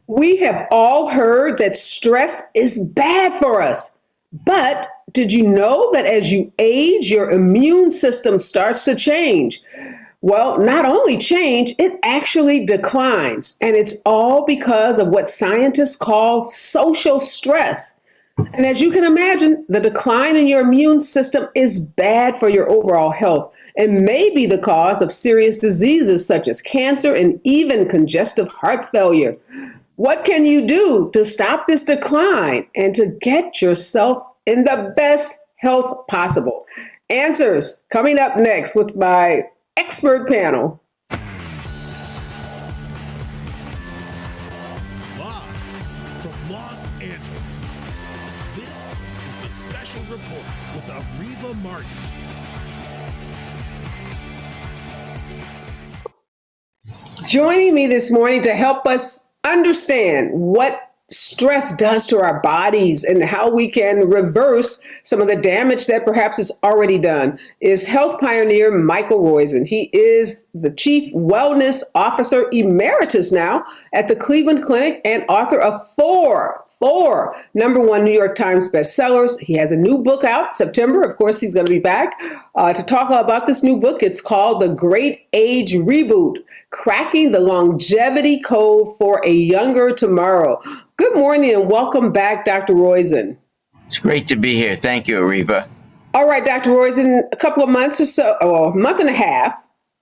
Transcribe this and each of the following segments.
We have all heard that stress is bad for us. But did you know that as you age, your immune system starts to change? Well, not only change, it actually declines. And it's all because of what scientists call social stress. And as you can imagine, the decline in your immune system is bad for your overall health and may be the cause of serious diseases such as cancer and even congestive heart failure. What can you do to stop this decline and to get yourself in the best health possible? Answers coming up next with my expert panel. Live from Los Angeles, this is the Special Report with Areva Martin. Joining me this morning to help us understand what stress does to our bodies and how we can reverse some of the damage that perhaps is already done is health pioneer Michael Roizen. He is the Chief Wellness Officer Emeritus now at the Cleveland Clinic and author of four #1 New York Times bestsellers. He has a new book out September. Of course, he's going to be back to talk about this new book. It's called The Great Age Reboot, Cracking the Longevity Code for a Younger Tomorrow. Good morning and welcome back, Dr. Roizen. It's great to be here. Thank you, Areva. All right, Dr. Roizen, a couple of months or so, a month and a half,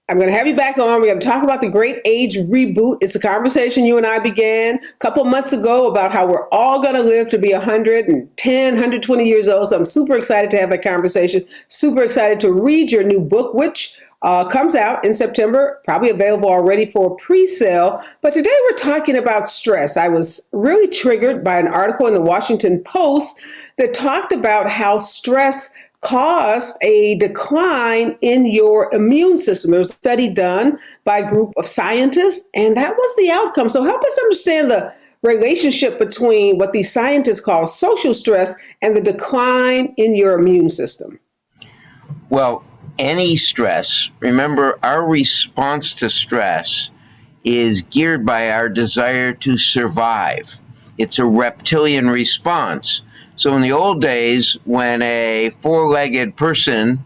I'm going to have you back on. We're going to talk about the Great Age Reboot. It's a conversation you and I began a couple of months ago about how we're all going to live to be 110, 120 years old. So I'm super excited to have that conversation. Super excited to read your new book, which comes out in September, probably available already for pre-sale. But today we're talking about stress. I was really triggered by an article in the Washington Post that talked about how stress caused a decline in your immune system. There was a study done by a group of scientists, and that was the outcome. So help us understand the relationship between what these scientists call social stress and the decline in your immune system. Well, any stress, remember, our response to stress is geared by our desire to survive. It's a reptilian response. So in the old days, when a four-legged person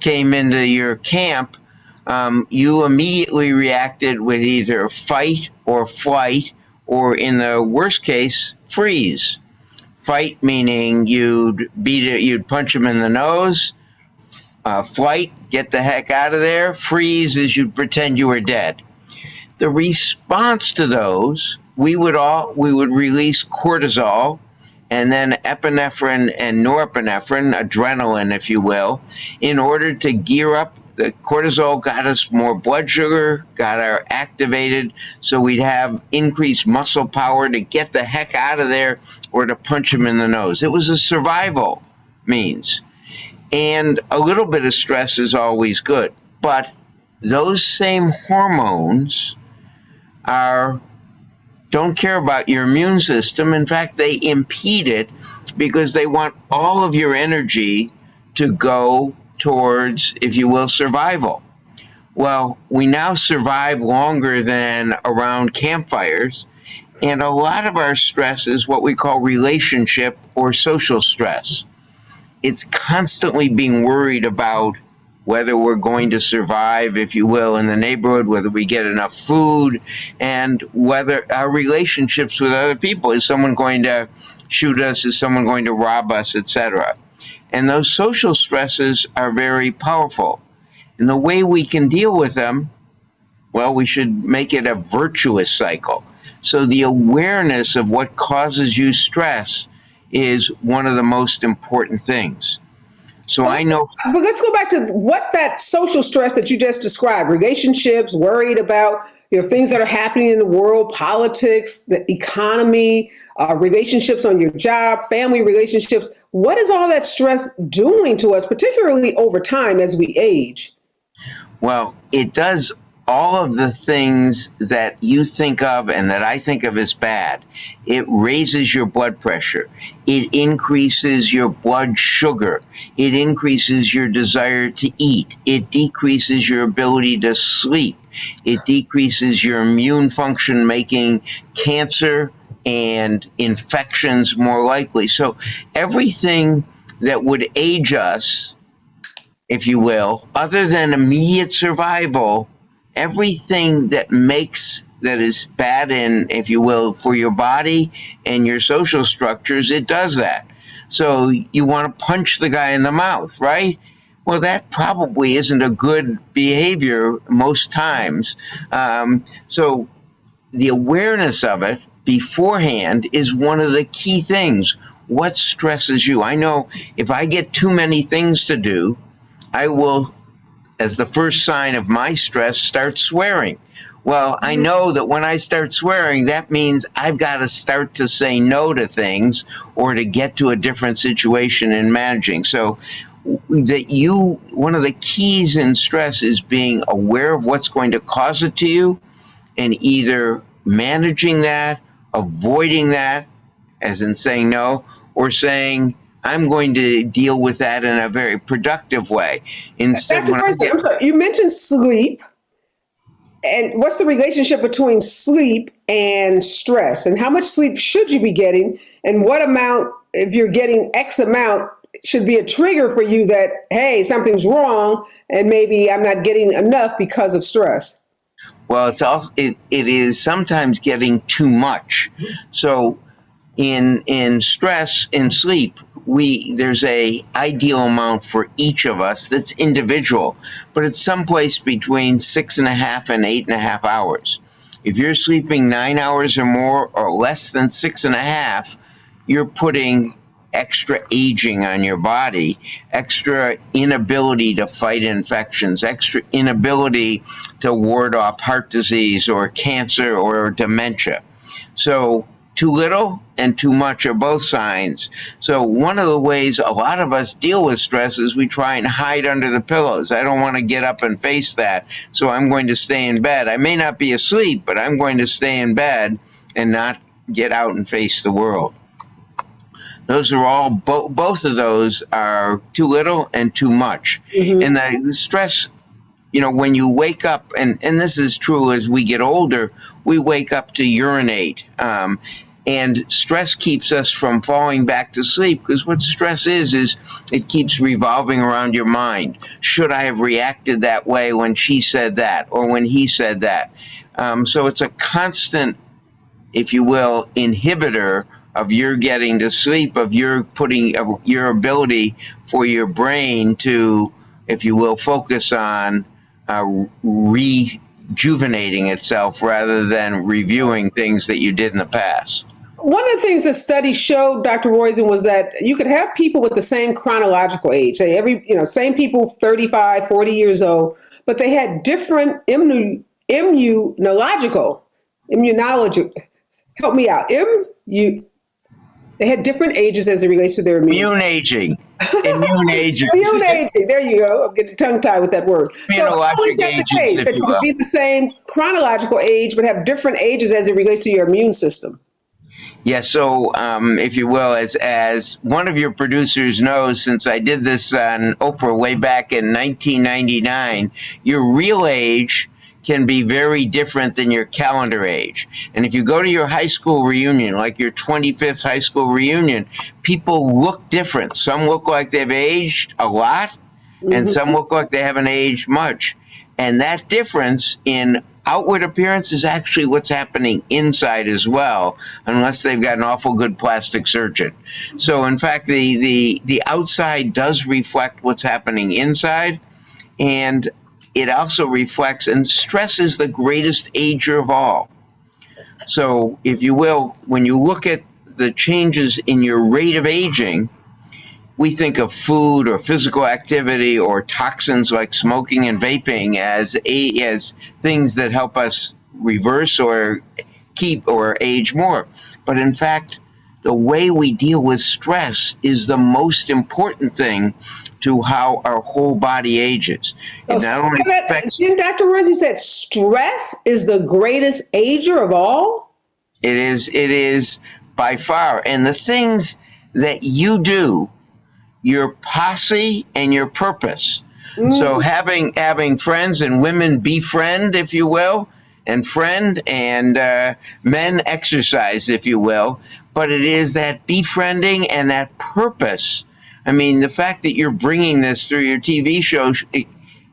came into your camp, you immediately reacted with either fight or flight, or in the worst case, freeze. Fight meaning you'd punch him in the nose. Flight, get the heck out of there. Freeze is you'd pretend you were dead. The response to those, we would release cortisol, and then epinephrine and norepinephrine, adrenaline, if you will, in order to gear up. The cortisol got us more blood sugar, got our activated, so we'd have increased muscle power to get the heck out of there or to punch him in the nose. It was a survival means. And a little bit of stress is always good. But those same hormones don't care about your immune system. In fact, they impede it because they want all of your energy to go towards, if you will, survival. Well, we now survive longer than around campfires, and a lot of our stress is what we call relationship or social stress. It's constantly being worried about whether we're going to survive, if you will, in the neighborhood, whether we get enough food, and whether our relationships with other people. Is someone going to shoot us? Is someone going to rob us, etc.? And those social stresses are very powerful. And the way we can deal with them, well, we should make it a virtuous cycle. So the awareness of what causes you stress is one of the most important things. So I know. But let's go back to what that social stress that you just described, relationships, worried about, things that are happening in the world, politics, the economy, relationships on your job, family relationships. What is all that stress doing to us, particularly over time as we age? Well, it does all of the things that you think of and that I think of as bad. It raises your blood pressure. It increases your blood sugar. It increases your desire to eat. It decreases your ability to sleep. It decreases your immune function, making cancer and infections more likely. So everything that would age us, if you will, other than immediate survival, everything that is bad in, if you will, for your body and your social structures, it does that. So you want to punch the guy in the mouth, right? Well, that probably isn't a good behavior most times. So the awareness of it beforehand is one of the key things. What stresses you? I know if I get too many things to do, I will, as the first sign of my stress, start swearing. Well, I know that when I start swearing, that means I've got to start to say no to things or to get to a different situation in managing. So one of the keys in stress is being aware of what's going to cause it to you and either managing that, avoiding that, as in saying no, or saying, I'm going to deal with that in a very productive way. Instead, Dr. Rosen, I'm sorry, you mentioned sleep. And what's the relationship between sleep and stress? And how much sleep should you be getting? And what amount, if you're getting X amount, should be a trigger for you that, hey, something's wrong and maybe I'm not getting enough because of stress? Well, it is sometimes getting too much. So in stress, in sleep, there's a ideal amount for each of us that's individual, but it's someplace between 6.5 and 8.5 hours. If you're sleeping 9 hours or more or less than 6.5, you're putting extra aging on your body, extra inability to fight infections, extra inability to ward off heart disease or cancer or dementia. So too little and too much are both signs. So one of the ways a lot of us deal with stress is we try and hide under the pillows. I don't want to get up and face that, so I'm going to stay in bed. I may not be asleep, but I'm going to stay in bed and not get out and face the world. Those are all, both of those are too little and too much. And the stress, when you wake up, and this is true as we get older, we wake up to urinate. And stress keeps us from falling back to sleep, because what stress is it keeps revolving around your mind. Should I have reacted that way when she said that or when he said that? So it's a constant, if you will, inhibitor of your getting to sleep, of your ability for your brain to, if you will, focus on rejuvenating itself rather than reviewing things that you did in the past. One of the things the study showed, Dr. Roizen, was that you could have people with the same chronological age, same people 35, 40 years old, but they had different immunology. Help me out. They had different ages as it relates to their immune aging. Immune aging. There you go. I'm getting tongue-tied with that word. So how is that the case, that you could be the same chronological age but have different ages as it relates to your immune system? Yeah, so if you will, as one of your producers knows, since I did this on Oprah way back in 1999, your real age can be very different than your calendar age. And if you go to your high school reunion, like your 25th high school reunion, people look different. Some look like they've aged a lot, and some look like they haven't aged much. And that difference in outward appearance is actually what's happening inside as well, unless they've got an awful good plastic surgeon. So in fact, the outside does reflect what's happening inside, and it also reflects, and stress is the greatest ager of all. So if you will, when you look at the changes in your rate of aging, we think of food or physical activity or toxins like smoking and vaping as things that help us reverse or keep or age more. But in fact, the way we deal with stress is the most important thing to how our whole body ages. It not only affects. Dr. Rosen said stress is the greatest ager of all? It is by far. And the things that you do, your posse and your purpose, So having friends, and women befriend, if you will, and friend, and men exercise, if you will. But it is that befriending and that purpose. I mean, the fact that you're bringing this through your TV show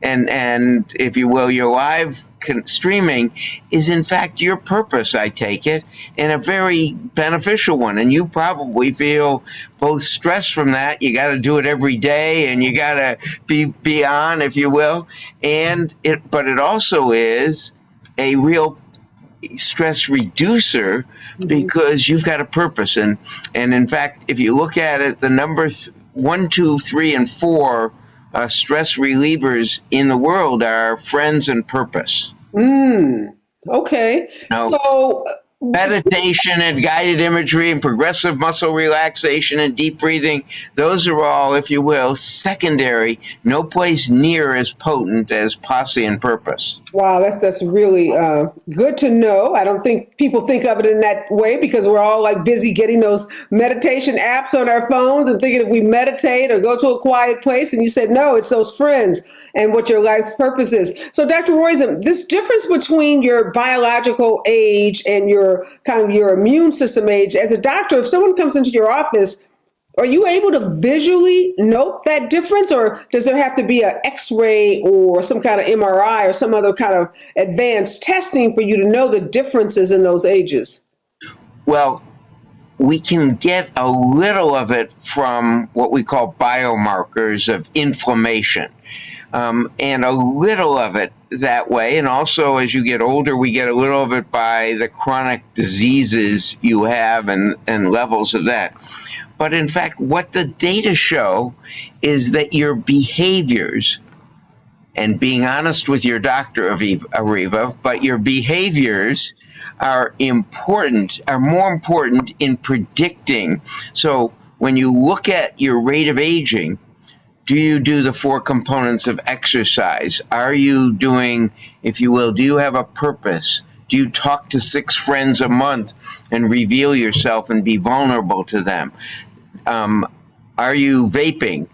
and if you will, your live streaming is in fact your purpose, I take it, and a very beneficial one. And you probably feel both stress from that. You got to do it every day, and you got to be on, if you will. But it also is a real stress reducer because you've got a purpose. And in fact, if you look at it, the number 1, 2, 3, and 4 stress relievers in the world are friends and purpose. Okay. Now, So meditation and guided imagery and progressive muscle relaxation and deep breathing, those are all, if you will, secondary, no place near as potent as posse and purpose. wow, that's really good to know. I don't think people think of it in that way because we're all like busy getting those meditation apps on our phones and thinking if we meditate or go to a quiet place. And you said, no, it's those friends and what your life's purpose is. So Dr. Roizen, this difference between your biological age and your immune system age, as a doctor, if someone comes into your office, are you able to visually note that difference, or does there have to be an X-ray or some kind of MRI or some other kind of advanced testing for you to know the differences in those ages? Well, we can get a little of it from what we call biomarkers of inflammation. And a little of it that way. And also, as you get older, we get a little of it by the chronic diseases you have and levels of that. But in fact, what the data show is that your behaviors, and being honest with your doctor, Areva, but your behaviors are more important in predicting. So when you look at your rate of aging, do you do the 4 components of exercise? Are you doing, if you will, do you have a purpose? Do you talk to 6 friends a month and reveal yourself and be vulnerable to them? Are you vaping?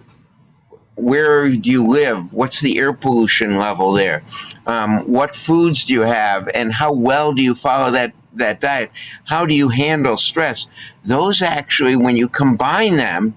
Where do you live? What's the air pollution level there? What foods do you have? And how well do you follow that diet? How do you handle stress? Those actually, when you combine them,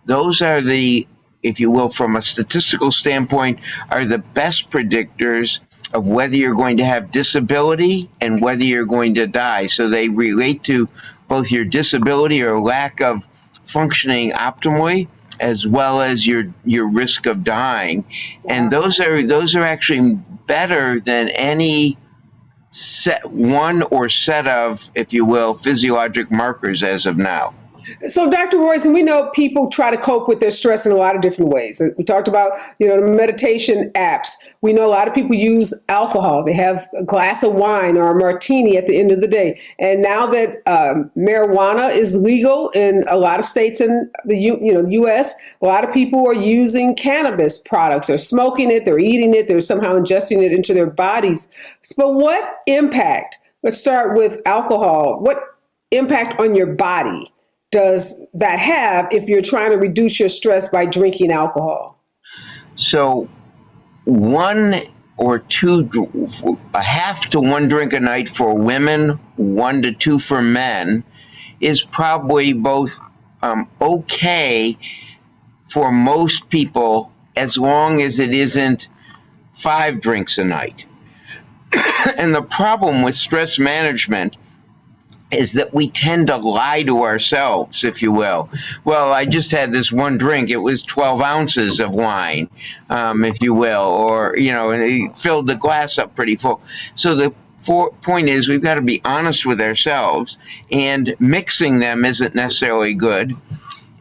those are the, if you will, from a statistical standpoint, are the best predictors of whether you're going to have disability and whether you're going to die. So they relate to both your disability or lack of functioning optimally, as well as your risk of dying. And those are actually better than any set of, if you will, physiologic markers as of now. So, Dr. Roizen, we know people try to cope with their stress in a lot of different ways. We talked about, the meditation apps. We know a lot of people use alcohol. They have a glass of wine or a martini at the end of the day. And now that marijuana is legal in a lot of states in the U.S., a lot of people are using cannabis products. They're smoking it, they're eating it, they're somehow ingesting it into their bodies. But what impact, let's start with alcohol, what impact on your body does that have if you're trying to reduce your stress by drinking alcohol? So 1 or 2, a half to 1 drink a night for women, 1 to 2 for men, is probably both okay for most people, as long as it isn't 5 drinks a night. And the problem with stress management is that we tend to lie to ourselves, if you will. Well, I just had this 1 drink. It was 12 ounces of wine, if you will, or, and they filled the glass up pretty full. So the point is, we've got to be honest with ourselves, and mixing them isn't necessarily good.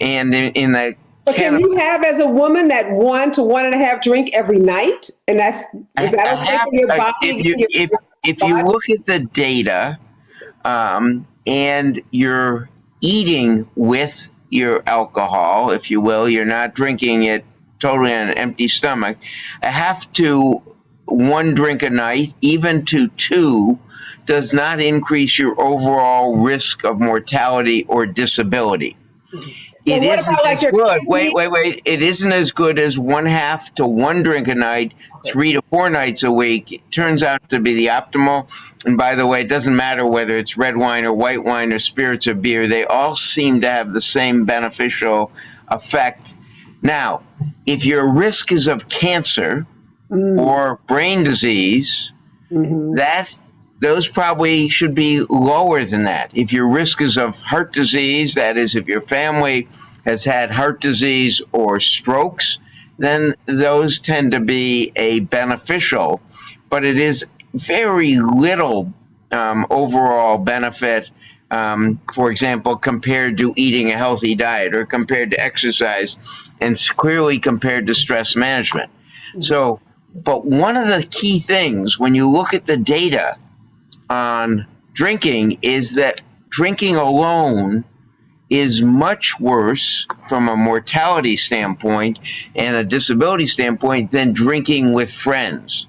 And in the But can you have, as a woman, that 1 to 1.5 drink every night? And is that okay for your body? If you look at the data, and you're eating with your alcohol, if you will, you're not drinking it totally on an empty stomach, a half to 1 drink a night, even to 2, does not increase your overall risk of mortality or disability. But It what isn't about like as your good. kidney? Wait. It isn't as good as 1/2 to 1 drink a night, 3 to 4 nights a week. It turns out to be the optimal. And by the way, it doesn't matter whether it's red wine or white wine or spirits or beer. They all seem to have the same beneficial effect. Now, if your risk is of cancer or brain disease, that those probably should be lower than that. If your risk is of heart disease, that is, if your family has had heart disease or strokes, then those tend to be a beneficial, but it is very little overall benefit, for example, compared to eating a healthy diet or compared to exercise, and clearly compared to stress management. So, but one of the key things when you look at the data on drinking is that drinking alone is much worse from a mortality standpoint and a disability standpoint than drinking with friends.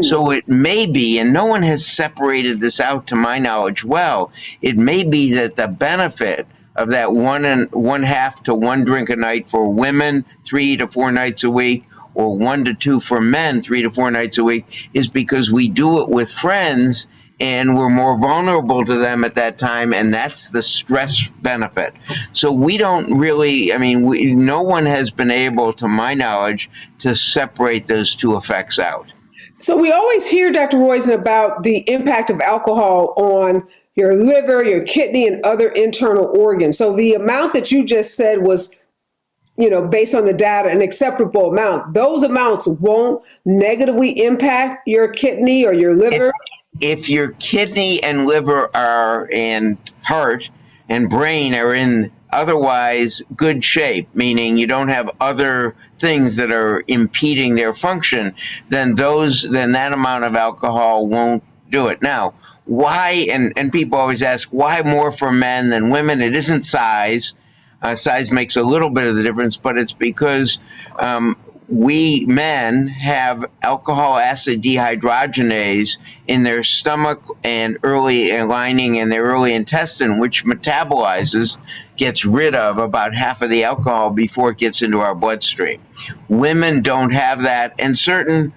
So it may be, and no one has separated this out to my knowledge well, it may be that the benefit of that 1/2 to 1 drink a night for women, 3 to 4 nights a week, or 1 to 2 for men, 3 to 4 nights a week, is because we do it with friends and we're more vulnerable to them at that time, and that's the stress benefit. So we don't really, no one has been able, to my knowledge, to separate those two effects out. So we always hear, Dr. Roizen, about the impact of alcohol on your liver, your kidney, and other internal organs. So the amount that you just said was, based on the data, an acceptable amount. Those amounts won't negatively impact your kidney or your liver? If your kidney and liver and heart and brain are in otherwise good shape, meaning you don't have other things that are impeding their function, then that amount of alcohol won't do it. Now, why, and people always ask, why more for men than women? It isn't size. Size makes a little bit of the difference, but it's because we men have alcohol acid dehydrogenase in their stomach and early lining in their early intestine, which gets rid of about half of the alcohol before it gets into our bloodstream. Women don't have that, and certain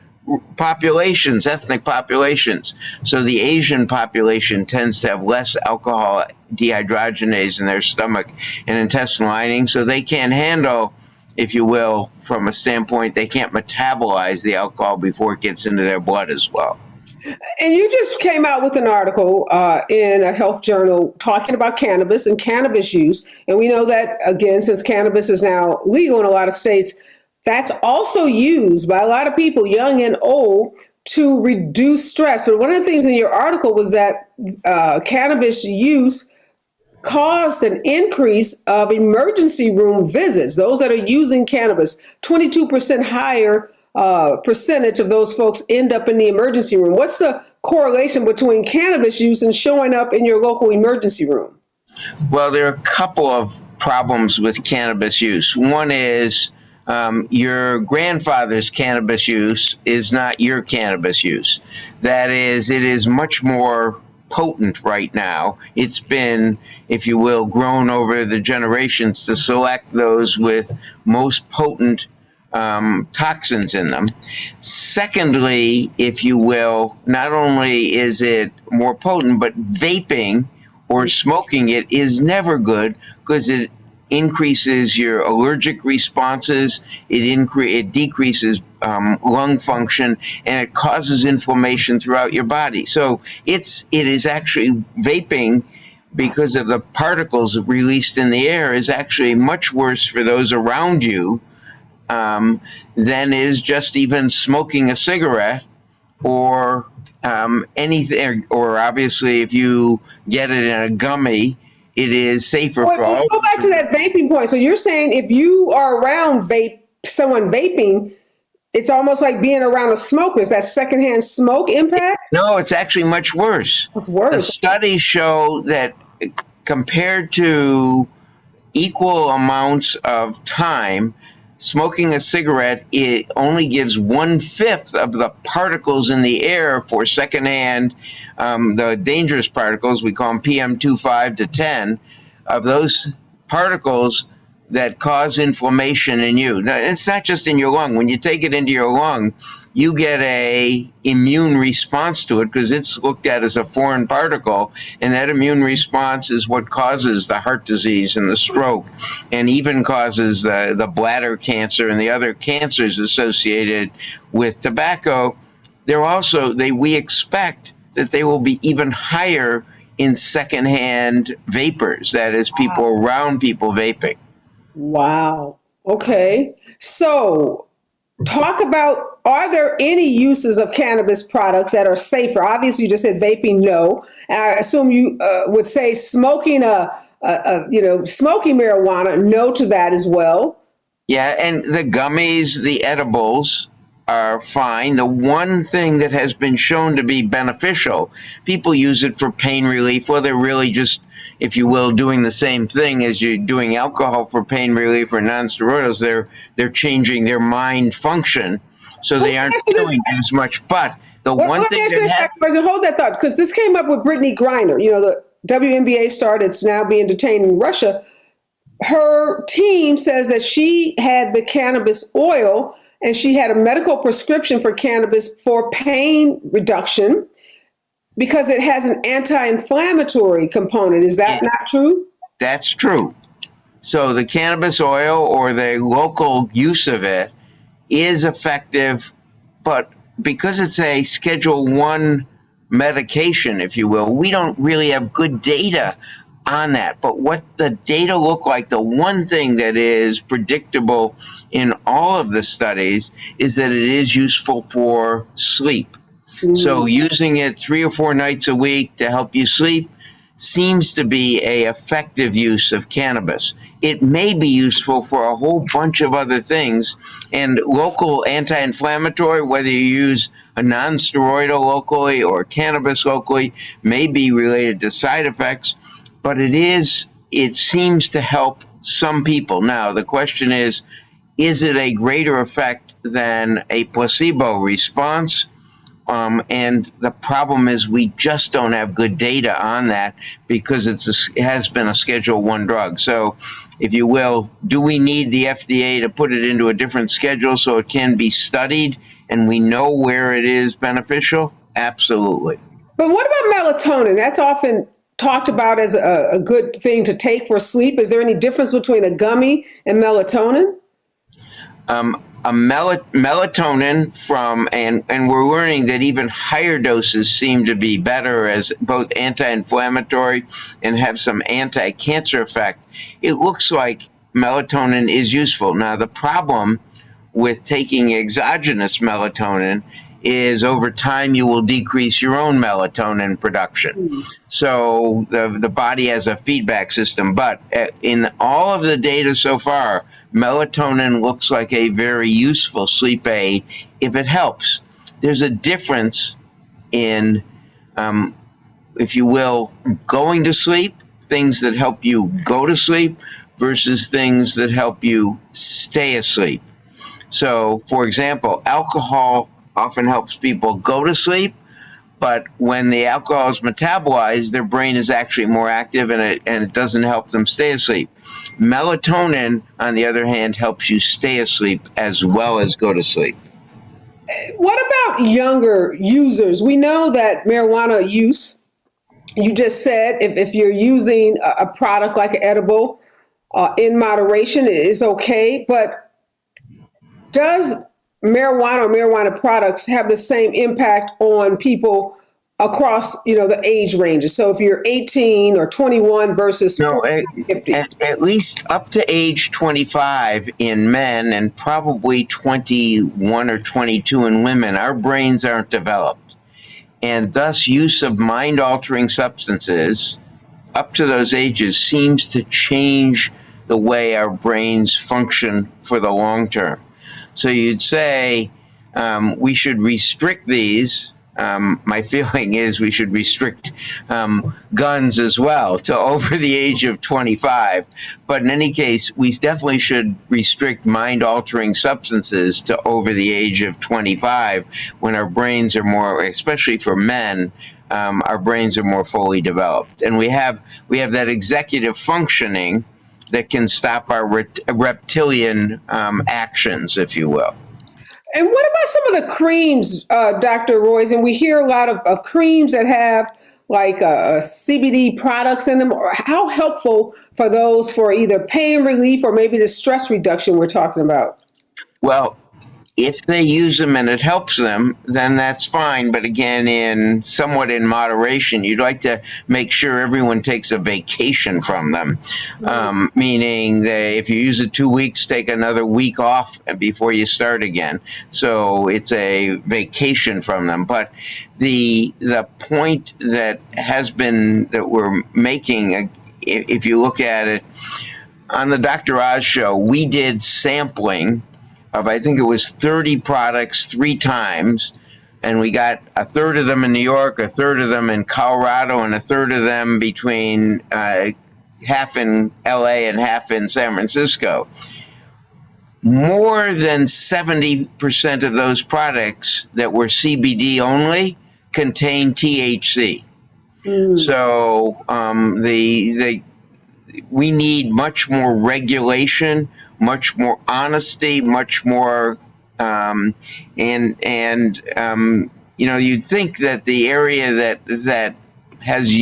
populations, ethnic populations. So the Asian population tends to have less alcohol dehydrogenase in their stomach and intestinal lining, so they can't handle, if you will, from a standpoint, they can't metabolize the alcohol before it gets into their blood as well. And you just came out with an article in a health journal talking about cannabis and cannabis use. And we know that, again, since cannabis is now legal in a lot of states, that's also used by a lot of people, young and old, to reduce stress. But one of the things in your article was that cannabis use caused an increase of emergency room visits. Those that are using cannabis, 22% higher percentage of those folks end up in the emergency room. What's the correlation between cannabis use and showing up in your local emergency room? Well, there are a couple of problems with cannabis use. One is your grandfather's cannabis use is not your cannabis use. That is, it is much more potent right now. It's been, if you will, grown over the generations to select those with most potent toxins in them. Secondly, if you will, not only is it more potent, but vaping or smoking it is never good because it increases your allergic responses, it decreases lung function, and it causes inflammation throughout your body. So it is actually vaping, because of the particles released in the air, is actually much worse for those around you than is just even smoking a cigarette or anything. Or obviously, if you get it in a gummy, it is safer for all. Go back to that vaping point. So you're saying if you are around someone vaping, it's almost like being around a smoker. Is that secondhand smoke impact? No, it's actually much worse. It's worse. The studies show that compared to equal amounts of time, smoking a cigarette, it only gives 1/5 of the particles in the air for secondhand, the dangerous particles, we call them PM2.5 to 10, of those particles that cause inflammation in you. Now, it's not just in your lung. When you take it into your lung, you get a immune response to it because it's looked at as a foreign particle, and that immune response is what causes the heart disease and the stroke, and even causes the bladder cancer and the other cancers associated with tobacco. We expect that they will be even higher in secondhand vapors, that is, people around people vaping. Wow. Okay. So, talk about, are there any uses of cannabis products that are safer? Obviously, you just said vaping, no. I assume you would say smoking smoking marijuana, no to that as well. Yeah, and the gummies, the edibles are fine. The one thing that has been shown to be beneficial, people use it for pain relief. Well, they're really just, if you will, doing the same thing as you're doing alcohol for pain relief or non-steroidals. They're changing their mind function, so they aren't doing as much. But the one thing that hold that thought, because this came up with Brittany Griner. You know, the WNBA star that's now being detained in Russia. Her team says that she had the cannabis oil and she had a medical prescription for cannabis for pain reduction because it has an anti-inflammatory component. Is that not true? That's true. So the cannabis oil or the local use of it is effective, but because it's a Schedule 1 medication, if you will, we don't really have good data on that. But what the data look like, the one thing that is predictable in all of the studies is that it is useful for sleep. So using it 3 or 4 nights a week to help you sleep seems to be a effective use of cannabis. It may be useful for a whole bunch of other things, and local anti-inflammatory, whether you use a non-steroidal locally or cannabis locally, may be related to side effects, but it seems to help some people. Now, the question is it a greater effect than a placebo response? And the problem is we just don't have good data on that because it has been a Schedule 1 drug. So, if you will, do we need the FDA to put it into a different schedule so it can be studied and we know where it is beneficial? Absolutely. But what about melatonin? That's often talked about as a good thing to take for sleep. Is there any difference between a gummy and melatonin? Melatonin and we're learning that even higher doses seem to be better as both anti-inflammatory and have some anti-cancer effect. It looks like melatonin is useful. Now, the problem with taking exogenous melatonin is over time you will decrease your own melatonin production. So the body has a feedback system. But in all of the data so far, melatonin looks like a very useful sleep aid if it helps. There's a difference in, if you will, going to sleep, things that help you go to sleep versus things that help you stay asleep. So, for example, alcohol often helps people go to sleep, but when the alcohol is metabolized, their brain is actually more active and it doesn't help them stay asleep. Melatonin, on the other hand, helps you stay asleep as well as go to sleep. What about younger users? We know that marijuana use, you just said, if you're using a product like an edible in moderation, it is okay. But does marijuana or marijuana products have the same impact on people across, the age ranges? So if you're 18 or 21 versus 50. At least up to age 25 in men and probably 21 or 22 in women, our brains aren't developed. And thus use of mind-altering substances up to those ages seems to change the way our brains function for the long term. So you'd say we should restrict these. My feeling is we should restrict guns as well to over the age of 25. But in any case, we definitely should restrict mind-altering substances to over the age of 25 when our brains are more, especially for men, our brains are more fully developed. And we have that executive functioning that can stop our reptilian actions, if you will. And what about some of the creams, Dr. Royce? And we hear a lot of creams that have like CBD products in them. Or how helpful for those for either pain relief or maybe the stress reduction we're talking about? Well, if they use them and it helps them, then that's fine. But again, somewhat in moderation. You'd like to make sure everyone takes a vacation from them, meaning that if you use it 2 weeks, take another week off before you start again. So it's a vacation from them. But the point that we're making, if you look at it on the Dr. Oz show, we did sampling of, I think it was 30 products 3 times, and we got a third of them in New York, a third of them in Colorado, and a third of them between half in LA and half in San Francisco. More than 70% of those products that were CBD only contain THC. So we need much more regulation, much more honesty, much more, you'd think that the area that has,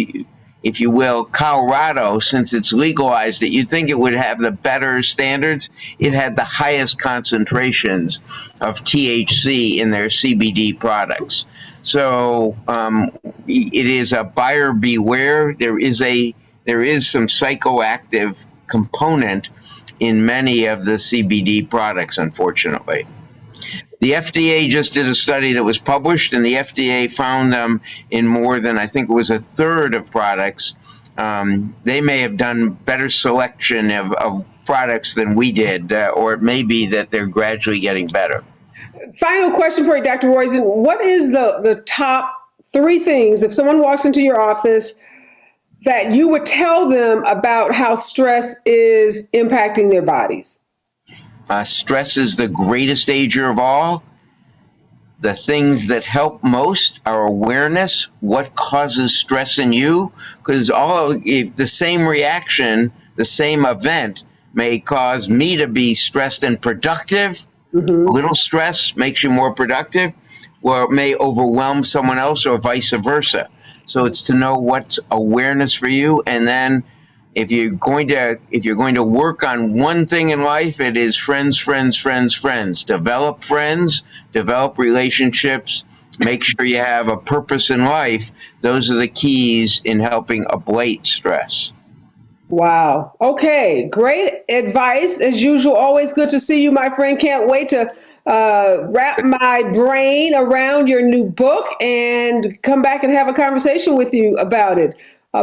if you will, Colorado, since it's legalized it, you'd think it would have the better standards. It had the highest concentrations of THC in their CBD products. So it is a buyer beware. There is some psychoactive component in many of the CBD products, unfortunately. The FDA just did a study that was published, and the FDA found them in more than, I think it was a third of products. They may have done better selection of products than we did, or it may be that they're gradually getting better. Final question for you, Dr. Roizen. What is the top 3 things, if someone walks into your office, that you would tell them about how stress is impacting their bodies? Stress is the greatest ager of all. The things that help most are awareness, what causes stress in you, because the same reaction, the same event may cause me to be stressed and productive. A little stress makes you more productive, or it may overwhelm someone else, or vice versa. So it's to know what's awareness for you, and then if you're going to work on one thing in life, it is friends. Develop friends, develop relationships, make sure you have a purpose in life. Those are the keys in helping ablate stress. Wow. Okay. Great advice. As usual, always good to see you, my friend. Can't wait to wrap my brain around your new book and come back and have a conversation with you about it.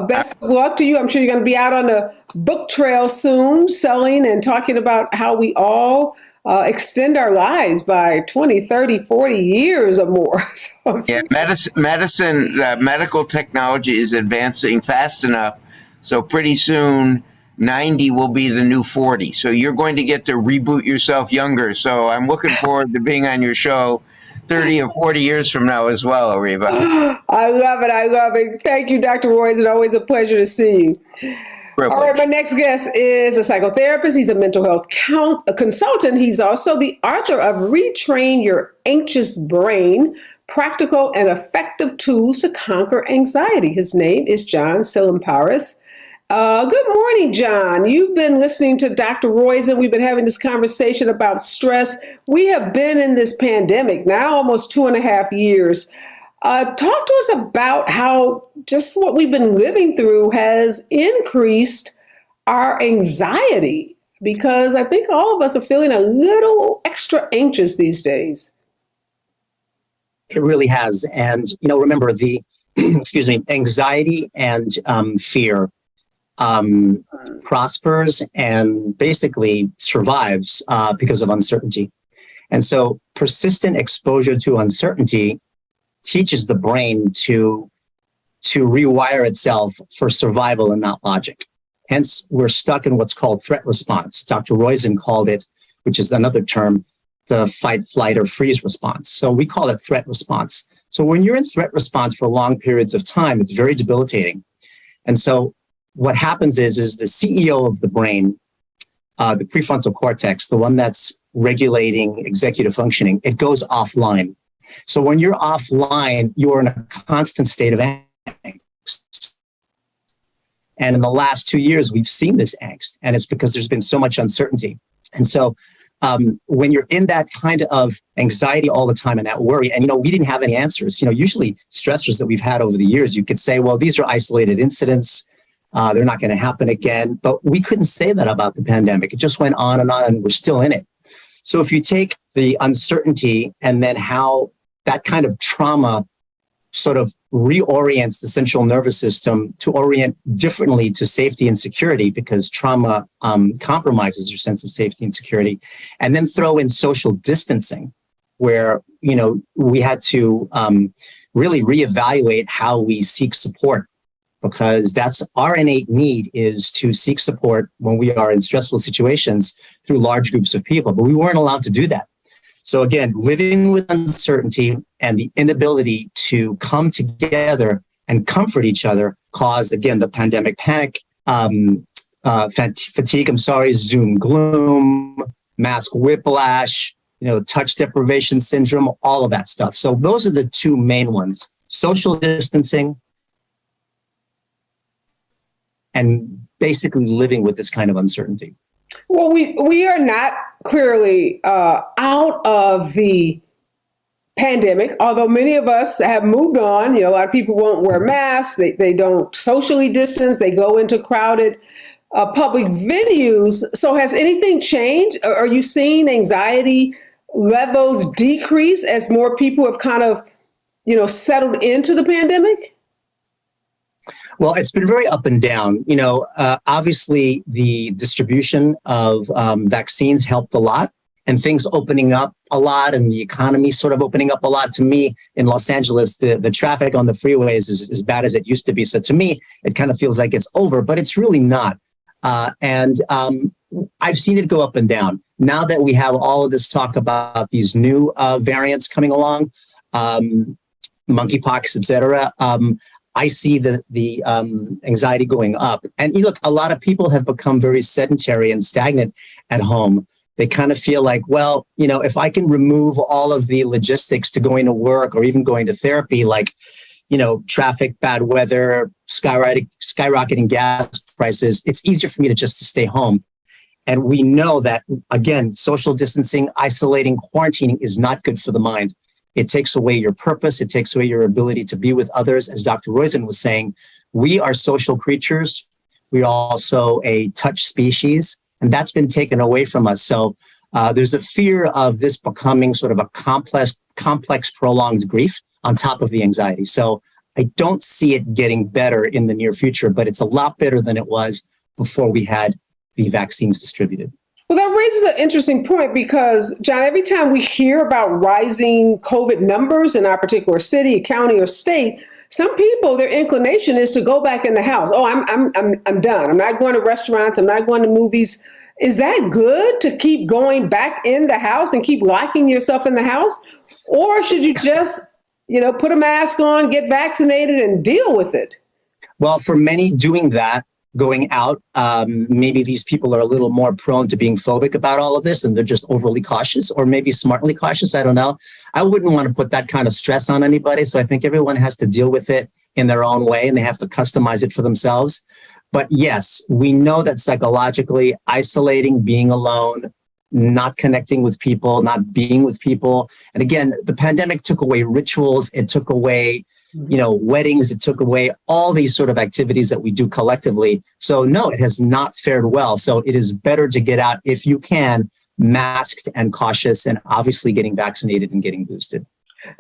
Best of luck to you. I'm sure you're going to be out on the book trail soon, selling and talking about how we all extend our lives by 20, 30, 40 years or more. Yeah, medicine, medical technology is advancing fast enough. So pretty soon, 90 will be the new 40. So you're going to get to reboot yourself younger. So I'm looking forward to being on your show 30 or 40 years from now as well, Areva. I love it. Thank you, Dr. Royce. It's always a pleasure to see you. Privilege. All right, my next guest is a psychotherapist. He's a mental health consultant. He's also the author of Retrain Your Anxious Brain, Practical and Effective Tools to Conquer Anxiety. His name is John Silimparis. Good morning, John. You've been listening to Dr. Roizen. We've been having this conversation about stress. We have been in this pandemic now almost 2.5 years. Talk to us about how just what we've been living through has increased our anxiety, because I think all of us are feeling a little extra anxious these days. It really has. And, remember the, anxiety and fear prospers and basically survives because of uncertainty. And so persistent exposure to uncertainty teaches the brain to rewire itself for survival and not logic. Hence, we're stuck in what's called threat response. Dr. Roizen called it, which is another term, the fight, flight, or freeze response. So we call it threat response. So when you're in threat response for long periods of time, it's very debilitating. And so what happens is the CEO of the brain the prefrontal cortex, the one that's regulating executive functioning, it goes offline. So when you're offline, you're in a constant state of angst. And in the last 2 years, we've seen this angst, and it's because there's been so much uncertainty. And so when you're in that kind of anxiety all the time and that worry, and, we didn't have any answers. Usually stressors that we've had over the years, you could say, well, these are isolated incidents. They're not going to happen again. But we couldn't say that about the pandemic. It just went on, and we're still in it. So if you take the uncertainty and then how that kind of trauma sort of reorients the central nervous system to orient differently to safety and security, because trauma compromises your sense of safety and security, and then throw in social distancing, where, we had to really reevaluate how we seek support, because that's our innate need, is to seek support when we are in stressful situations through large groups of people, but we weren't allowed to do that. So again, living with uncertainty and the inability to come together and comfort each other caused, again, the pandemic panic, fatigue, Zoom gloom, mask whiplash, touch deprivation syndrome, all of that stuff. So those are the two main ones: social distancing and basically living with this kind of uncertainty. Well, we are not clearly out of the pandemic, although many of us have moved on. A lot of people won't wear masks. They don't socially distance. They go into crowded public venues. So has anything changed? Are you seeing anxiety levels decrease as more people have kind of, settled into the pandemic? Well, it's been very up and down. Obviously, the distribution of vaccines helped a lot, and things opening up a lot, and the economy sort of opening up a lot. To me, in Los Angeles, the traffic on the freeways is as bad as it used to be. So to me, it kind of feels like it's over, but it's really not. And I've seen it go up and down. Now that we have all of this talk about these new variants coming along, monkeypox, et cetera, I see the anxiety going up. And look, a lot of people have become very sedentary and stagnant at home. They kind of feel like, well, if I can remove all of the logistics to going to work or even going to therapy, like, traffic, bad weather, skyrocketing gas prices, it's easier for me to just stay home. And we know that, again, social distancing, isolating, quarantining is not good for the mind. It takes away your purpose. It takes away your ability to be with others. As Dr. Roizen was saying, we are social creatures. We are also a touch species, and that's been taken away from us. So there's a fear of this becoming sort of a complex, prolonged grief on top of the anxiety. So I don't see it getting better in the near future, but it's a lot better than it was before we had the vaccines distributed. Well, that raises an interesting point because, John, every time we hear about rising COVID numbers in our particular city, county, or state, some people, their inclination is to go back in the house. Oh, I'm done. I'm not going to restaurants. I'm not going to movies. Is that good to keep going back in the house and keep locking yourself in the house? Or should you just, put a mask on, get vaccinated, and deal with it? Well, for many, doing that, going out, maybe these people are a little more prone to being phobic about all of this, and they're just overly cautious, or maybe smartly cautious. I don't know. I wouldn't want to put that kind of stress on anybody. So I think everyone has to deal with it in their own way, and they have to customize it for themselves. But yes, we know that psychologically isolating, being alone, not connecting with people, not being with people. And again, the pandemic took away rituals. It took away weddings, it took away all these sort of activities that we do collectively. So no, it has not fared well. So it is better to get out if you can, masked and cautious, and obviously getting vaccinated and getting boosted.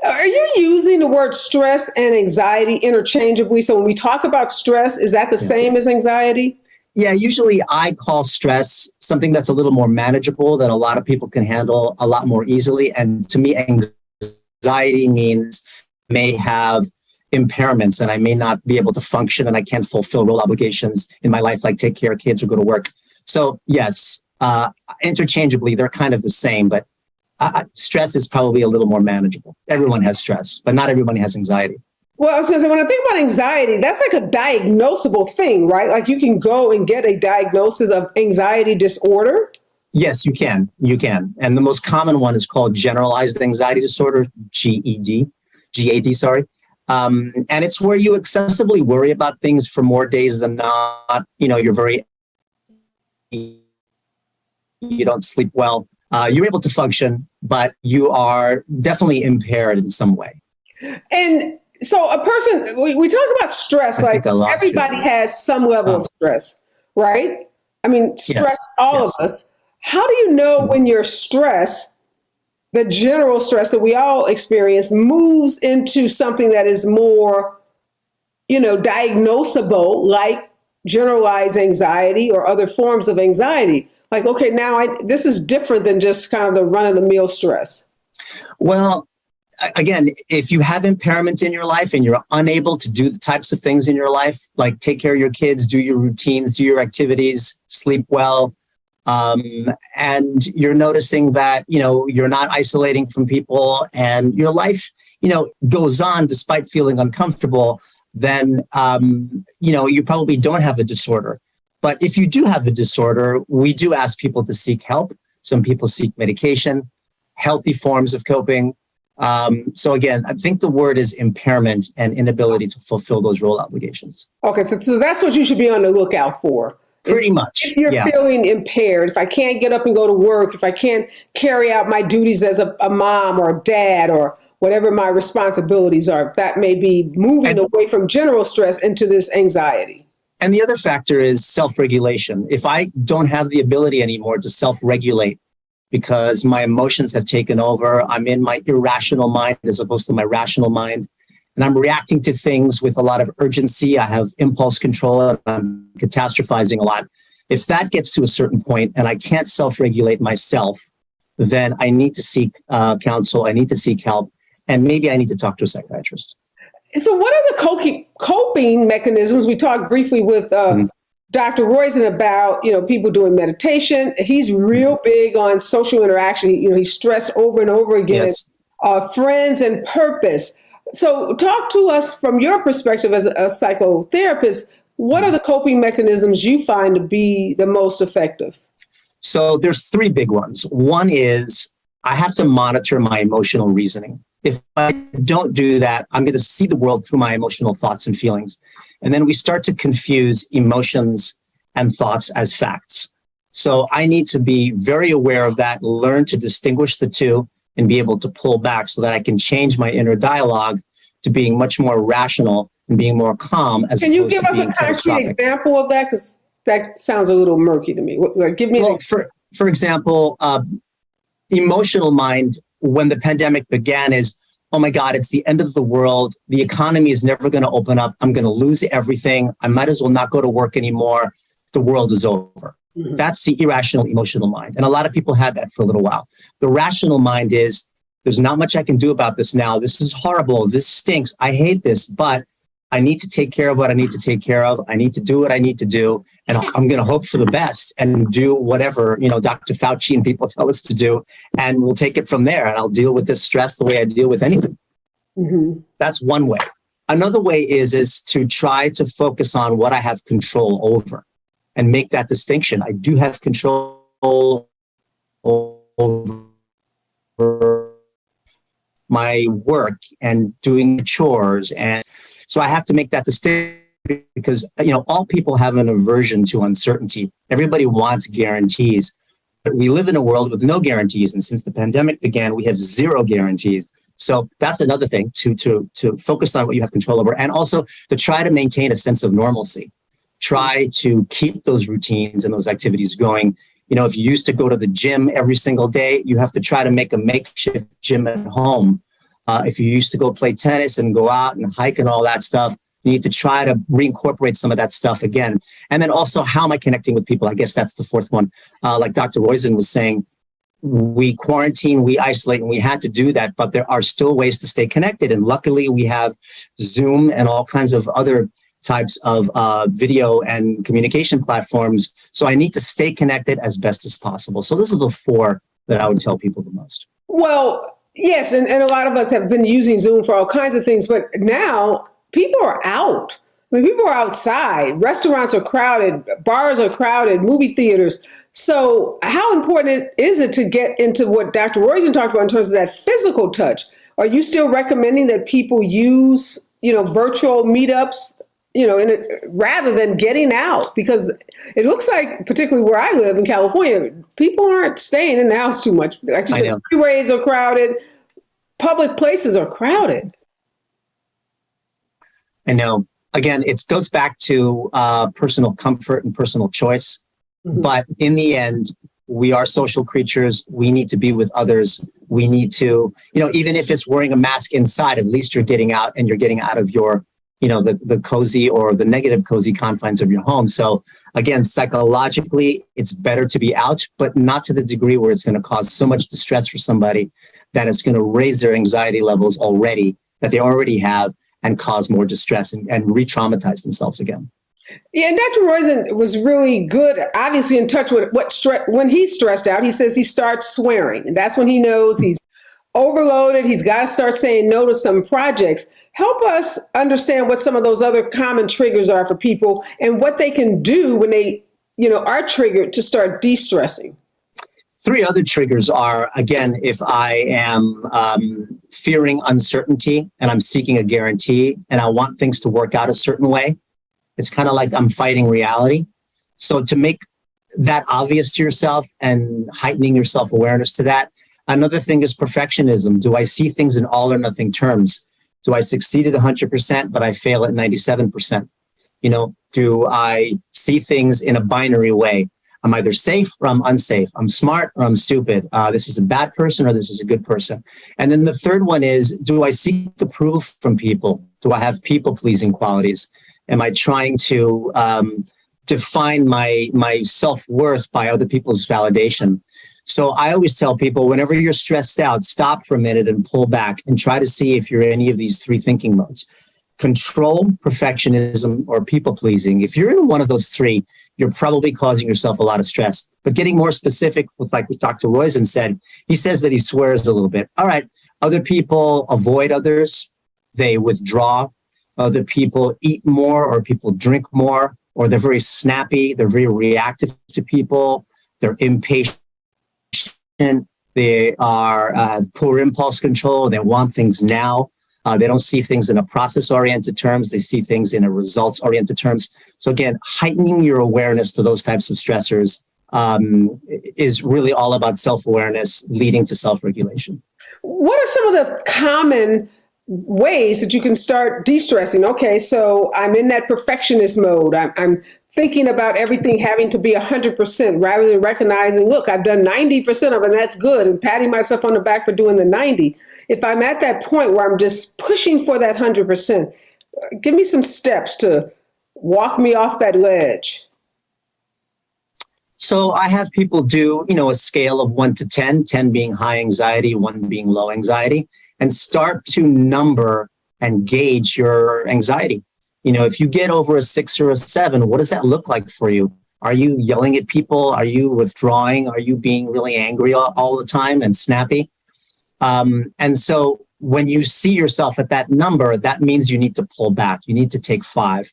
Are you using the word stress and anxiety interchangeably? So when we talk about stress, is that the same as anxiety? Yeah, usually I call stress something that's a little more manageable, that a lot of people can handle a lot more easily. And to me, anxiety means may have impairments and I may not be able to function and I can't fulfill role obligations in my life, like take care of kids or go to work. So yes, interchangeably, they're kind of the same, but stress is probably a little more manageable. Everyone has stress, but not everyone has anxiety. Well, I was going to say, when I think about anxiety, that's like a diagnosable thing, right? Like you can go and get a diagnosis of anxiety disorder. Yes, you can. You can. And the most common one is called generalized anxiety disorder, GAD, sorry. And it's where you excessively worry about things for more days than not. You don't sleep well. You're able to function, but you are definitely impaired in some way. And so a person, we talk about stress, like everybody has some level of stress, right? I mean, stress, all of us. How do you know when your stress, the general stress that we all experience, moves into something that is more, diagnosable, like generalized anxiety or other forms of anxiety? Like, okay, now this is different than just kind of the run-of-the-mill stress. Well, again, if you have impairments in your life and you're unable to do the types of things in your life, like take care of your kids, do your routines, do your activities, sleep well, and you're noticing that, you're not isolating from people and your life, goes on despite feeling uncomfortable, then, you probably don't have a disorder. But if you do have a disorder, we do ask people to seek help. Some people seek medication, healthy forms of coping. So again, I think the word is impairment and inability to fulfill those role obligations. Okay, so that's what you should be on the lookout for. Pretty much. If you're feeling impaired, if I can't get up and go to work, if I can't carry out my duties as a mom or a dad or whatever my responsibilities are, that may be moving away from general stress into this anxiety. And the other factor is self-regulation. If I don't have the ability anymore to self-regulate because my emotions have taken over, I'm in my irrational mind as opposed to my rational mind, and I'm reacting to things with a lot of urgency, I have impulse control, and I'm catastrophizing a lot. If that gets to a certain point and I can't self-regulate myself, then I need to seek counsel, I need to seek help, and maybe I need to talk to a psychiatrist. So what are the coping mechanisms? We talked briefly with Dr. Roizen about, people doing meditation. He's real big on social interaction. He's stressed over and over again. Yes. Friends and purpose. So talk to us from your perspective as a psychotherapist. What are the coping mechanisms you find to be the most effective? So there's three big ones. One is I have to monitor my emotional reasoning. If I don't do that, I'm going to see the world through my emotional thoughts and feelings. And then we start to confuse emotions and thoughts as facts. So I need to be very aware of that, learn to distinguish the two, and be able to pull back so that I can change my inner dialogue to being much more rational and being more calm. Can you give us a concrete example of that? Because that sounds a little murky to me. Give me for example, emotional mind, when the pandemic began, is, oh my God, it's the end of the world. The economy is never going to open up. I'm going to lose everything. I might as well not go to work anymore. The world is over. Mm-hmm. That's the irrational emotional mind. And a lot of people had that for a little while. The rational mind is, there's not much I can do about this now. This is horrible. This stinks. I hate this, but I need to take care of what I need to take care of. I need to do what I need to do. And I'm going to hope for the best and do whatever, Dr. Fauci and people tell us to do. And we'll take it from there. And I'll deal with this stress the way I deal with anything. Mm-hmm. That's one way. Another way is to try to focus on what I have control over and make that distinction. I do have control over my work and doing chores. And so I have to make that distinction because, all people have an aversion to uncertainty. Everybody wants guarantees, but we live in a world with no guarantees. And since the pandemic began, we have zero guarantees. So that's another thing, to focus on what you have control over, and also to try to maintain a sense of normalcy. Try to keep those routines and those activities going. If you used to go to the gym every single day, you have to try to make a makeshift gym at home. If you used to go play tennis and go out and hike and all that stuff, you need to try to reincorporate some of that stuff again. And then also, how am I connecting with people? I guess that's the fourth one. Like Dr. Roizen was saying, we quarantine, we isolate, and we had to do that, but there are still ways to stay connected. And luckily, we have Zoom and all kinds of other types of video and communication platforms. So I need to stay connected as best as possible. So those are the four that I would tell people the most. Well, Yes, and a lot of us have been using Zoom for all kinds of things, but now people are out. I mean, people are outside. Restaurants are crowded, bars are crowded, movie theaters. So, how important is it to get into what Dr. Roizen talked about in terms of that physical touch? Are you still recommending that people use, virtual meetups, rather than getting out? Because it looks like, particularly where I live in California, people aren't staying in the house too much. Like you said, freeways are crowded, public places are crowded. I know. Again, it goes back to personal comfort and personal choice. Mm-hmm. But in the end, we are social creatures. We need to be with others. We need to, even if it's wearing a mask inside, at least you're getting out and you're getting out of your, the cozy or the negative cozy confines of your home. So again, psychologically, it's better to be out, but not to the degree where it's going to cause so much distress for somebody that it's going to raise their anxiety levels that they already have, and cause more distress and re-traumatize themselves again. Yeah, and Dr. Roizen was really good, obviously in touch with when he's stressed out. He says he starts swearing, and that's when he knows he's overloaded. He's got to start saying no to some projects. Help us understand what some of those other common triggers are for people and what they can do when they, are triggered to start de-stressing. 3 other triggers are, again, if I am fearing uncertainty and I'm seeking a guarantee and I want things to work out a certain way, it's kind of like I'm fighting reality. So to make that obvious to yourself and heightening your self-awareness to that. Another thing is perfectionism. Do I see things in all or nothing terms? Do I succeed at 100%, but I fail at 97%? Do I see things in a binary way? I'm either safe or I'm unsafe. I'm smart or I'm stupid. This is a bad person or this is a good person. And then the third one is, do I seek approval from people? Do I have people-pleasing qualities? Am I trying to define my self-worth by other people's validation? So I always tell people, whenever you're stressed out, stop for a minute and pull back and try to see if you're in any of these 3 thinking modes. Control, perfectionism, or people-pleasing. If you're in one of those 3, you're probably causing yourself a lot of stress. But getting more specific with, like Dr. Roizen said, he says that he swears a little bit. All right, other people avoid others. They withdraw. Other people eat more, or people drink more, or they're very snappy. They're very reactive to people. They're impatient. They are poor impulse control. They want things now. They don't see things in a process-oriented terms. They see things in a results-oriented terms. So again, heightening your awareness to those types of stressors is really all about self-awareness leading to self-regulation. What are some of the common ways that you can start de-stressing? Okay, so I'm in that perfectionist mode. I'm thinking about everything having to be 100% rather than recognizing, look, I've done 90% of it, and that's good, and patting myself on the back for doing the 90. If I'm at that point where I'm just pushing for that 100%, give me some steps to walk me off that ledge. So I have people do, a scale of 1 to 10, 10 being high anxiety, 1 being low anxiety, and start to number and gauge your anxiety. If you get over a 6 or a 7, what does that look like for you? Are you yelling at people? Are you withdrawing? Are you being really angry all the time and snappy? And so when you see yourself at that number, that means you need to pull back. You need to take 5.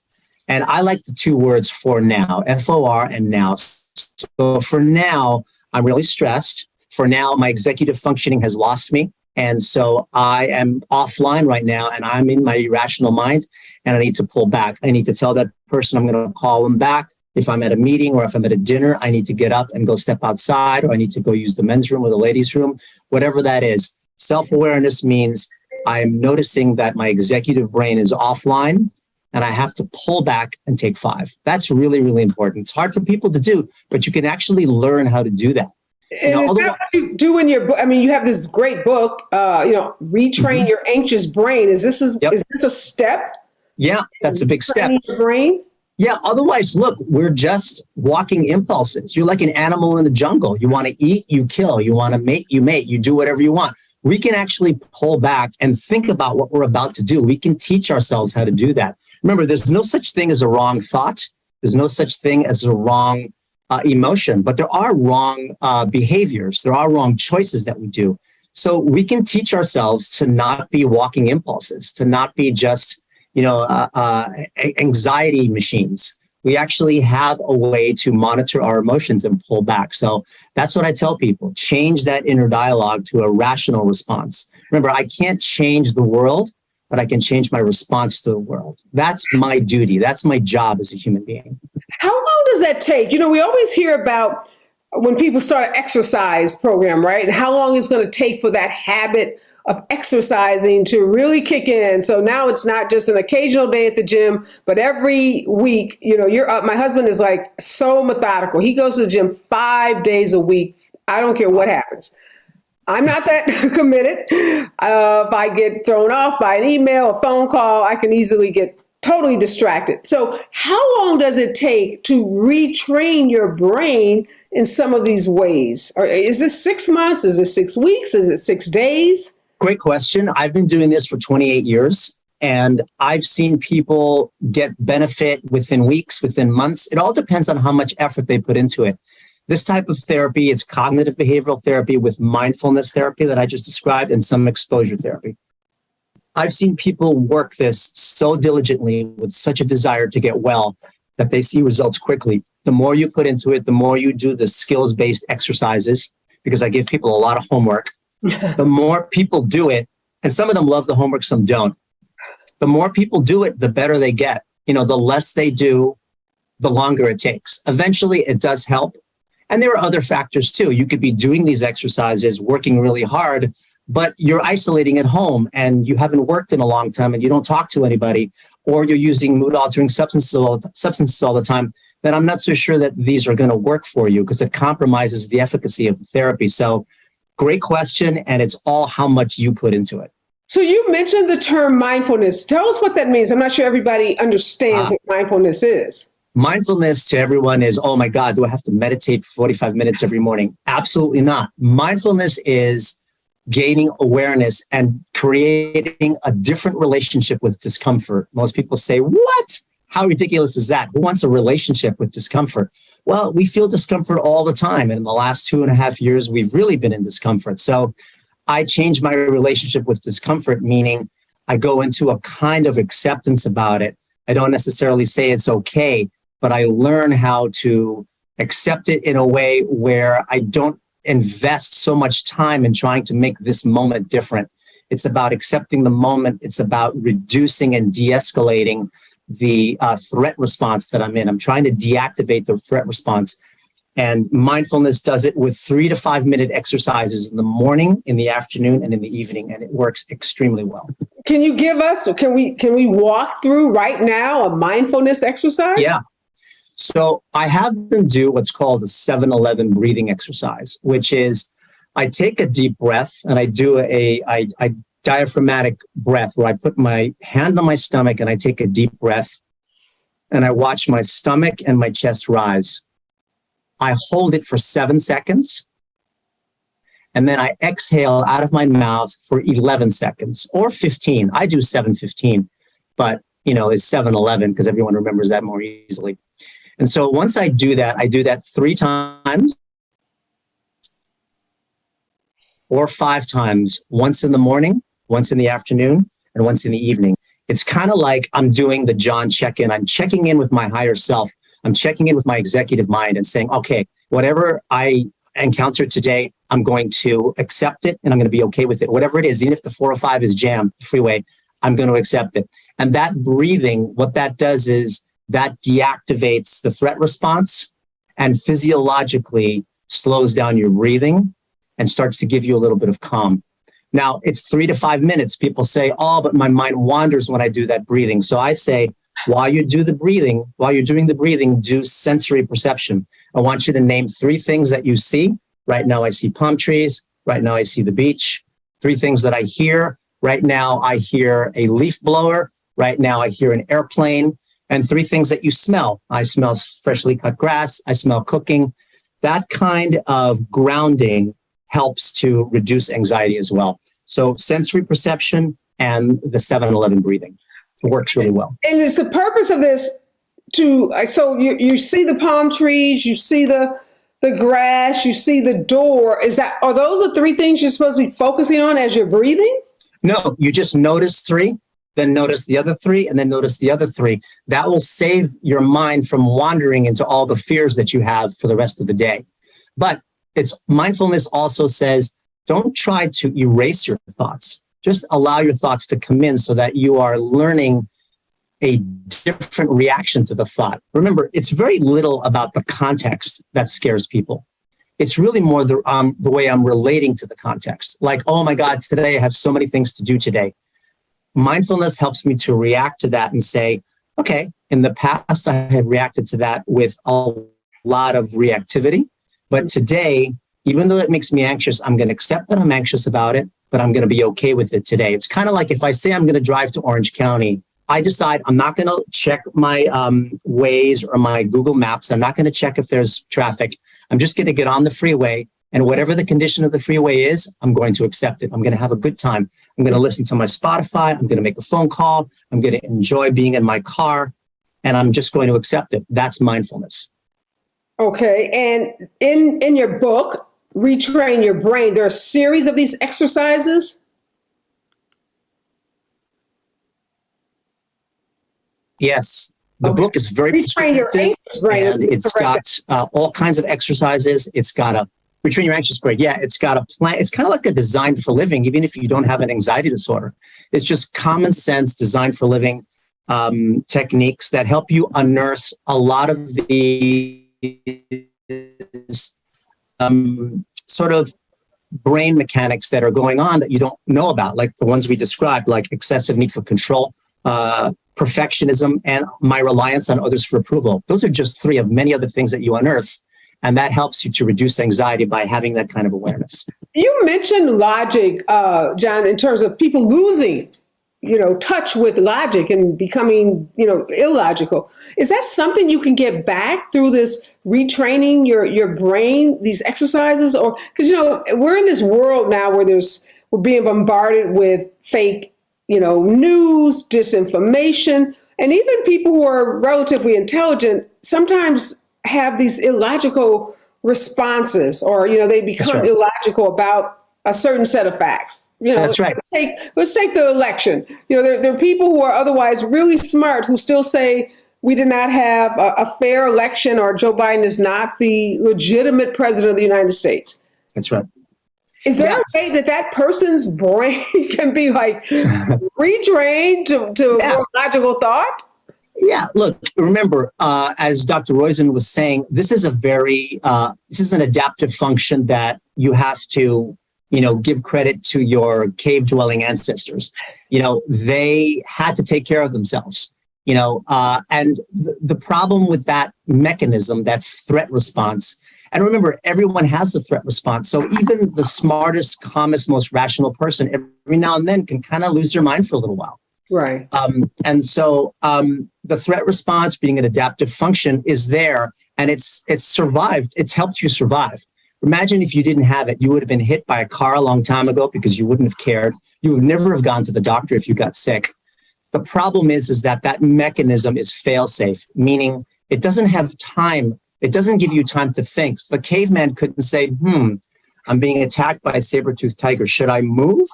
And I like the 2 words for now, FOR and now. So for now, I'm really stressed. For now, my executive functioning has lost me. And so I am offline right now and I'm in my irrational mind and I need to pull back. I need to tell that person I'm going to call them back. If I'm at a meeting or if I'm at a dinner, I need to get up and go step outside, or I need to go use the men's room or the ladies' room, whatever that is. Self-awareness means I'm noticing that my executive brain is offline and I have to pull back and take 5. That's really, really important. It's hard for people to do, but you can actually learn how to do that. And is that what you do in your book? I mean, you have this great book, Retrain Your Anxious Brain. Is this a step? Yeah, that's a big step. Your brain? Yeah, otherwise, look, we're just walking impulses. You're like an animal in the jungle. You want to eat, you kill. You want to mate, you do whatever you want. We can actually pull back and think about what we're about to do. We can teach ourselves how to do that. Remember, there's no such thing as a wrong thought. There's no such thing as a wrong emotion, but there are wrong behaviors. There are wrong choices that we do. So we can teach ourselves to not be walking impulses, to not be just, anxiety machines. We actually have a way to monitor our emotions and pull back. So that's what I tell people. Change that inner dialogue to a rational response. Remember, I can't change the world, but I can change my response to the world. That's my duty. That's my job as a human being. How long does that take? We always hear about when people start an exercise program, right? And how long it's going to take for that habit of exercising to really kick in. So now it's not just an occasional day at the gym, but every week, you're up. My husband is like so methodical. He goes to the gym 5 days a week. I don't care what happens. I'm not that committed. If I get thrown off by an email, a phone call, I can easily get totally distracted. So how long does it take to retrain your brain in some of these ways? Or is this 6 months? Is it 6 weeks? Is it 6 days? Great question. I've been doing this for 28 years, and I've seen people get benefit within weeks, within months. It all depends on how much effort they put into it. This type of therapy, it's cognitive behavioral therapy with mindfulness therapy that I just described and some exposure therapy. I've seen people work this so diligently with such a desire to get well that they see results quickly. The more you put into it, the more you do the skills-based exercises, because I give people a lot of homework. The more people do it, and some of them love the homework, some don't. The more people do it, the better they get. The less they do, the longer it takes. Eventually, it does help. And there are other factors too. You could be doing these exercises, working really hard, but you're isolating at home and you haven't worked in a long time and you don't talk to anybody, or you're using mood-altering substances all the time, then I'm not so sure that these are going to work for you because it compromises the efficacy of the therapy. So great question, and it's all how much you put into it. So you mentioned the term mindfulness. Tell us what that means. I'm not sure everybody understands what mindfulness is. Mindfulness to everyone is, oh my God, do I have to meditate for 45 minutes every morning? Absolutely not. Mindfulness is gaining awareness and creating a different relationship with discomfort. Most people say, what? How ridiculous is that? Who wants a relationship with discomfort? Well, we feel discomfort all the time. And in the last 2.5 years, we've really been in discomfort. So I changed my relationship with discomfort, meaning I go into a kind of acceptance about it. I don't necessarily say it's okay, but I learn how to accept it in a way where I don't invest so much time in trying to make this moment different. It's about accepting the moment. It's about reducing and de-escalating the threat response that I'm in. I'm trying to deactivate the threat response. And mindfulness does it with 3 to 5 minute exercises in the morning, in the afternoon, and in the evening. And it works extremely well. Can you give us, can we walk through right now a mindfulness exercise? Yeah. So I have them do what's called a 7-11 breathing exercise, which is I take a deep breath and I do a diaphragmatic breath where I put my hand on my stomach and I take a deep breath and I watch my stomach and my chest rise. I hold it for 7 seconds and then I exhale out of my mouth for 11 seconds or 15. I do 7:15, but it's 7:11 because everyone remembers that more easily. And so once I do that 3 times or 5 times, once in the morning, once in the afternoon, and once in the evening. It's kind of like I'm doing the John check-in. I'm checking in with my higher self. I'm checking in with my executive mind and saying, okay, whatever I encounter today, I'm going to accept it and I'm going to be okay with it. Whatever it is, even if the 405 is jammed, the freeway, I'm going to accept it. And that breathing, what that does is that deactivates the threat response and physiologically slows down your breathing and starts to give you a little bit of calm. Now, it's 3 to 5 minutes. People say, oh, but my mind wanders when I do that breathing. So I say, while you're doing the breathing, do sensory perception. I want you to name 3 things that you see. Right now, I see palm trees. Right now, I see the beach. 3 things that I hear. Right now, I hear a leaf blower. Right now, I hear an airplane. And 3 things that you smell. I smell freshly cut grass. I smell cooking. That kind of grounding helps to reduce anxiety as well. So sensory perception and the 7-11 breathing. It works really well. And it's the purpose of this so you see the palm trees, you see the the grass, you see the door. Are those the three things you're supposed to be focusing on as you're breathing? No, you just notice three, then notice the other three, and then notice the other three. That will save your mind from wandering into all the fears that you have for the rest of the day. But mindfulness also says, don't try to erase your thoughts. Just allow your thoughts to come in so that you are learning a different reaction to the thought. Remember, it's very little about the context that scares people. It's really more the way I'm relating to the context. Like, oh my God, today I have so many things to do today. Mindfulness helps me to react to that and say, okay, in the past I had reacted to that with a lot of reactivity. But today, even though it makes me anxious, I'm going to accept that I'm anxious about it, but I'm going to be okay with it today. It's kind of like if I say I'm going to drive to Orange County, I decide I'm not going to check my Waze or my Google Maps. I'm not going to check if there's traffic. I'm just going to get on the freeway, and whatever the condition of the freeway is, I'm going to accept it. I'm going to have a good time. I'm going to listen to my Spotify. I'm going to make a phone call. I'm going to enjoy being in my car, and I'm just going to accept it. That's mindfulness. Okay. And in your book, Retrain Your Brain, there are a series of these exercises. Yes. The book is very Retrain Your Anxious Brain. And it's got all kinds of exercises. It's got a Retrain Your Anxious Brain. Yeah, it's got a plan. It's kind of like a design for living, even if you don't have an anxiety disorder. It's just common sense, design for living techniques that help you unearth a lot of the sort of brain mechanics that are going on that you don't know about, like the ones we described, like excessive need for control, perfectionism, and my reliance on others for approval. Those are just three of many other things that you unearth. And that helps you to reduce anxiety by having that kind of awareness. You mentioned logic, John, in terms of people losing, touch with logic and becoming, illogical. Is that something you can get back through this retraining your brain, these exercises? Or because, we're in this world now where we're being bombarded with fake news, disinformation, and even people who are relatively intelligent sometimes have these illogical responses, or, they become illogical about a certain set of facts. That's right. Let's take the election. There are people who are otherwise really smart who still say we did not have a fair election, or Joe Biden is not the legitimate president of the United States. That's right. Is there a way that person's brain can be retrained to more logical thought? Yeah, look, remember, as Dr. Roizen was saying, this is an adaptive function that you have to, give credit to your cave dwelling ancestors. They had to take care of themselves, and the problem with that mechanism, that threat response. And remember, everyone has the threat response. So even the smartest, calmest, most rational person every now and then can kind of lose their mind for a little while. Right. And so the threat response, being an adaptive function, is there, and it's survived. It's helped you survive. Imagine if you didn't have it, you would have been hit by a car a long time ago because you wouldn't have cared. You would never have gone to the doctor if you got sick. The problem is that mechanism is fail-safe, meaning it doesn't have time. It doesn't give you time to think. So the caveman couldn't say, I'm being attacked by a saber-toothed tiger. Should I move,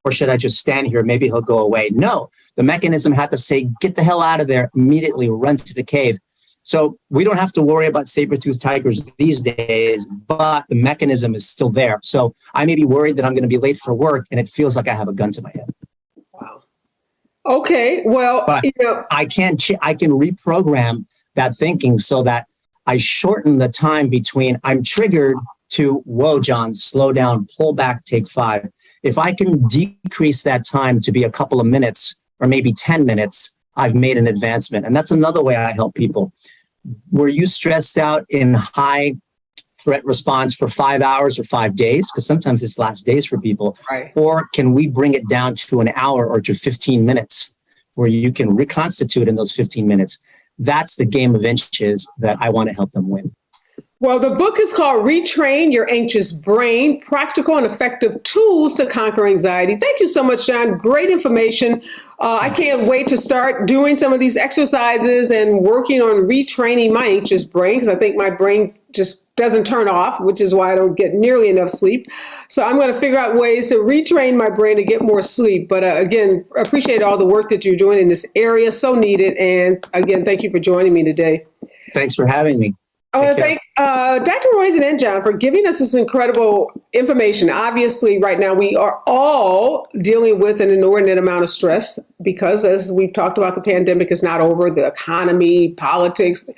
or should I just stand here? Maybe he'll go away. No, the mechanism had to say, get the hell out of there, immediately run to the cave. So we don't have to worry about saber-toothed tigers these days, but the mechanism is still there. So I may be worried that I'm going to be late for work, and it feels like I have a gun to my head. Wow. Okay, well, but I can reprogram that thinking so that I shorten the time between I'm triggered to, whoa, John, slow down, pull back, take 5. If I can decrease that time to be a couple of minutes or maybe 10 minutes, I've made an advancement. And that's another way I help people. Were you stressed out in high threat response for 5 hours or 5 days? Because sometimes it's last days for people. Right. Or can we bring it down to an hour or to 15 minutes where you can reconstitute in those 15 minutes? That's the game of inches that I want to help them win. Well, the book is called Retrain Your Anxious Brain, Practical and Effective Tools to Conquer Anxiety. Thank you so much, John. Great information. I can't wait to start doing some of these exercises and working on retraining my anxious brain, because I think my brain just doesn't turn off, which is why I don't get nearly enough sleep. So I'm going to figure out ways to retrain my brain to get more sleep. But again, appreciate all the work that you're doing in this area. So needed. And again, thank you for joining me today. Thanks for having me. I want to thank Dr. Roizen and John for giving us this incredible information. Obviously, right now we are all dealing with an inordinate amount of stress because, as we've talked about, the pandemic is not over. The economy, politics,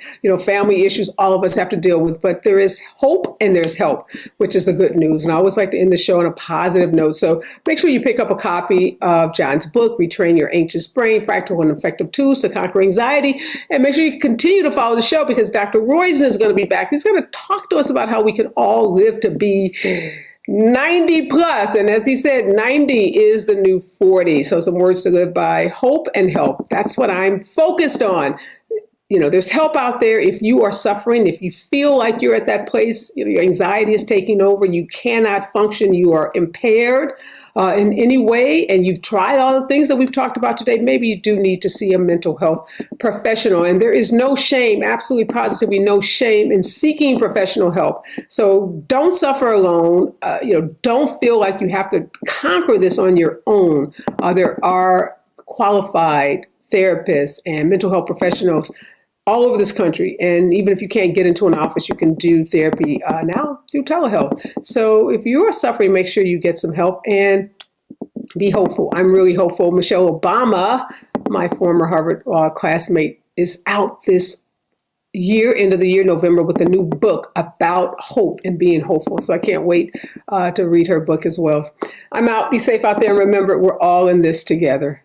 family issues, all of us have to deal with. But there is hope and there's help, which is the good news. And I always like to end the show on a positive note. So make sure you pick up a copy of John's book, Retrain Your Anxious Brain, Practical and Effective Tools to Conquer Anxiety. And make sure you continue to follow the show, because Dr. Roizen is going to be back. He's going to talk to us about how we can all live to be 90 plus. And as he said, 90 is the new 40. So some words to live by: hope and help. That's what I'm focused on. There's help out there. If you are suffering, if you feel like you're at that place, your anxiety is taking over, you cannot function, you are impaired in any way, and you've tried all the things that we've talked about today, maybe you do need to see a mental health professional. And there is no shame, absolutely positively no shame in seeking professional help. So don't suffer alone. Don't feel like you have to conquer this on your own. There are qualified therapists and mental health professionals all over this country. And even if you can't get into an office, you can do therapy now through telehealth. So if you are suffering, make sure you get some help and be hopeful. I'm really hopeful. Michelle Obama, my former Harvard classmate, is out this year, end of the year, November, with a new book about hope and being hopeful. So I can't wait to read her book as well. I'm out. Be safe out there. And remember, we're all in this together.